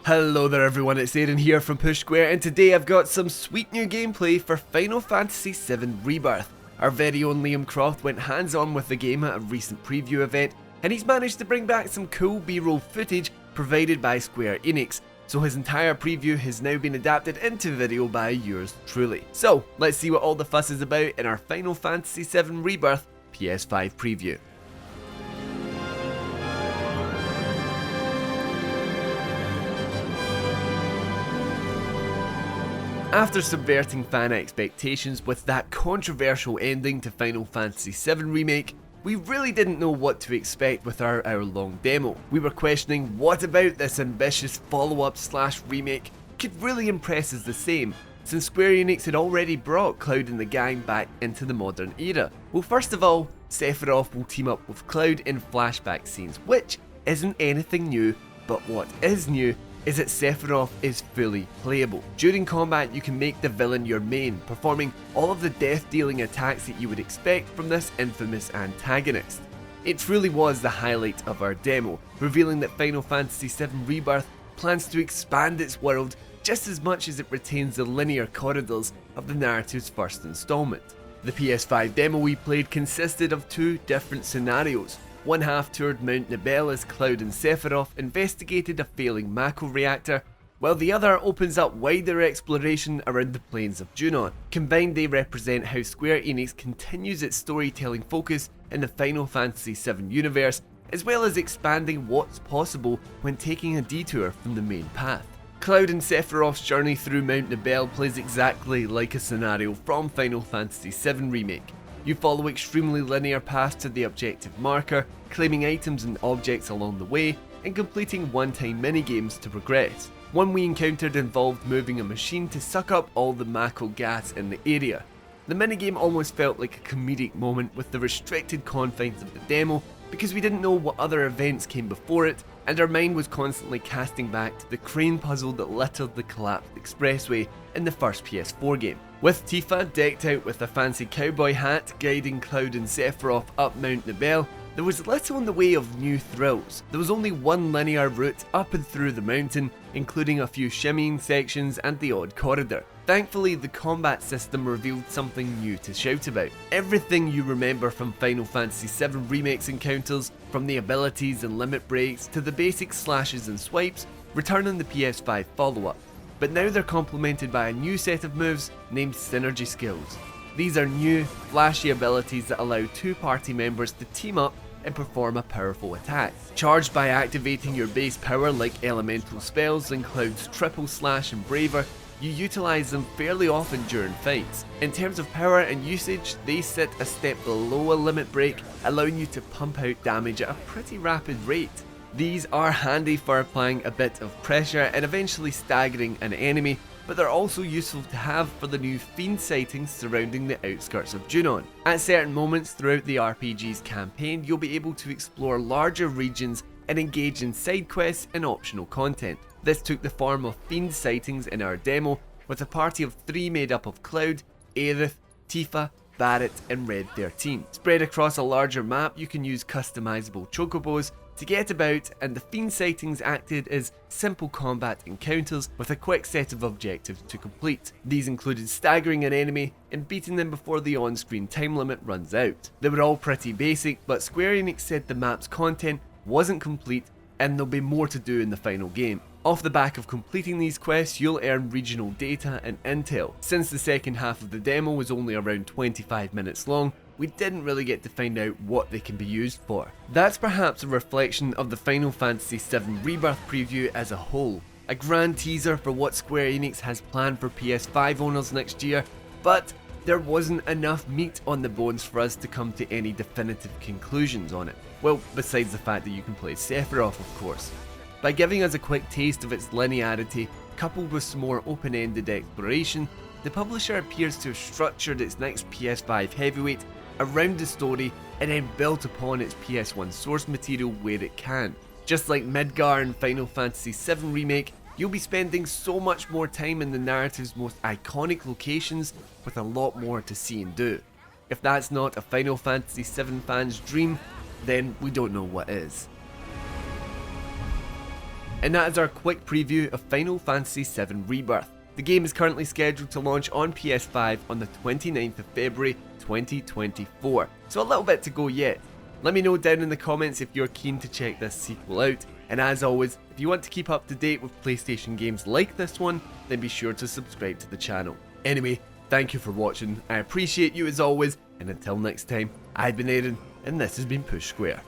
Hello there everyone, it's Aaron here from Push Square, and today I've got some sweet new gameplay for Final Fantasy VII Rebirth. Our very own Liam Croft went hands-on with the game at a recent preview event, and he's managed to bring back some cool B-roll footage provided by Square Enix, so his entire preview has now been adapted into video by yours truly. So, let's see what all the fuss is about in our Final Fantasy VII Rebirth PS5 preview. After subverting fan expectations with that controversial ending to Final Fantasy VII Remake, we really didn't know what to expect with our hour-long demo. We were questioning what about this ambitious follow-up / remake could really impress us the same, since Square Enix had already brought Cloud and the gang back into the modern era. Well, first of all, Sephiroth will team up with Cloud in flashback scenes, which isn't anything new, but what is new is that Sephiroth is fully playable. During combat, you can make the villain your main, performing all of the death-dealing attacks that you would expect from this infamous antagonist. It truly was the highlight of our demo, revealing that Final Fantasy VII Rebirth plans to expand its world just as much as it retains the linear corridors of the narrative's first installment. The PS5 demo we played consisted of two different scenarios. One half toured Mount Nibel as Cloud and Sephiroth investigated a failing Mako reactor, while the other opens up wider exploration around the plains of Junon. Combined, they represent how Square Enix continues its storytelling focus in the Final Fantasy VII universe, as well as expanding what's possible when taking a detour from the main path. Cloud and Sephiroth's journey through Mount Nibel plays exactly like a scenario from Final Fantasy VII Remake. You follow extremely linear paths to the objective marker, claiming items and objects along the way, and completing one-time minigames to progress. One we encountered involved moving a machine to suck up all the Mako gas in the area. The minigame almost felt like a comedic moment with the restricted confines of the demo, because we didn't know what other events came before it, and our mind was constantly casting back to the crane puzzle that littered the collapsed expressway in the first PS4 game. With Tifa decked out with a fancy cowboy hat guiding Cloud and Sephiroth up Mount Nibel, there was little in the way of new thrills. There was only one linear route up and through the mountain, including a few shimmying sections and the odd corridor. Thankfully, the combat system revealed something new to shout about. Everything you remember from Final Fantasy VII Remake's encounters, from the abilities and limit breaks to the basic slashes and swipes, return in the PS5 follow-up. But now they're complemented by a new set of moves named Synergy Skills. These are new, flashy abilities that allow two party members to team up and perform a powerful attack. Charged by activating your base power like elemental spells and Cloud's triple slash and braver, you utilise them fairly often during fights. In terms of power and usage, they sit a step below a limit break, allowing you to pump out damage at a pretty rapid rate. These are handy for applying a bit of pressure and eventually staggering an enemy, but they're also useful to have for the new fiend sightings surrounding the outskirts of Junon. At certain moments throughout the RPG's campaign, you'll be able to explore larger regions and engage in side quests and optional content. This took the form of fiend sightings in our demo, with a party of 3 made up of Cloud, Aerith, Tifa, Barret and Red 13. Spread across a larger map, you can use customizable chocobos to get about, and the fiend sightings acted as simple combat encounters with a quick set of objectives to complete. These included staggering an enemy and beating them before the on-screen time limit runs out. They were all pretty basic, but Square Enix said the map's content wasn't complete and there'll be more to do in the final game. Off the back of completing these quests, you'll earn regional data and intel. Since the second half of the demo was only around 25 minutes long, we didn't really get to find out what they can be used for. That's perhaps a reflection of the Final Fantasy VII Rebirth preview as a whole. A grand teaser for what Square Enix has planned for PS5 owners next year, but there wasn't enough meat on the bones for us to come to any definitive conclusions on it. Well, besides the fact that you can play Sephiroth, of course. By giving us a quick taste of its linearity, coupled with some more open-ended exploration, the publisher appears to have structured its next PS5 heavyweight around the story and then built upon its PS1 source material where it can. Just like Midgar and Final Fantasy VII Remake, you'll be spending so much more time in the narrative's most iconic locations with a lot more to see and do. If that's not a Final Fantasy VII fan's dream, then we don't know what is. And that is our quick preview of Final Fantasy VII Rebirth. The game is currently scheduled to launch on PS5 on the 29th of February 2024, so a little bit to go yet. Let me know down in the comments if you're keen to check this sequel out, and as always, if you want to keep up to date with PlayStation games like this one, then be sure to subscribe to the channel. Anyway, thank you for watching, I appreciate you as always, and until next time, I've been Aaron, and this has been Push Square.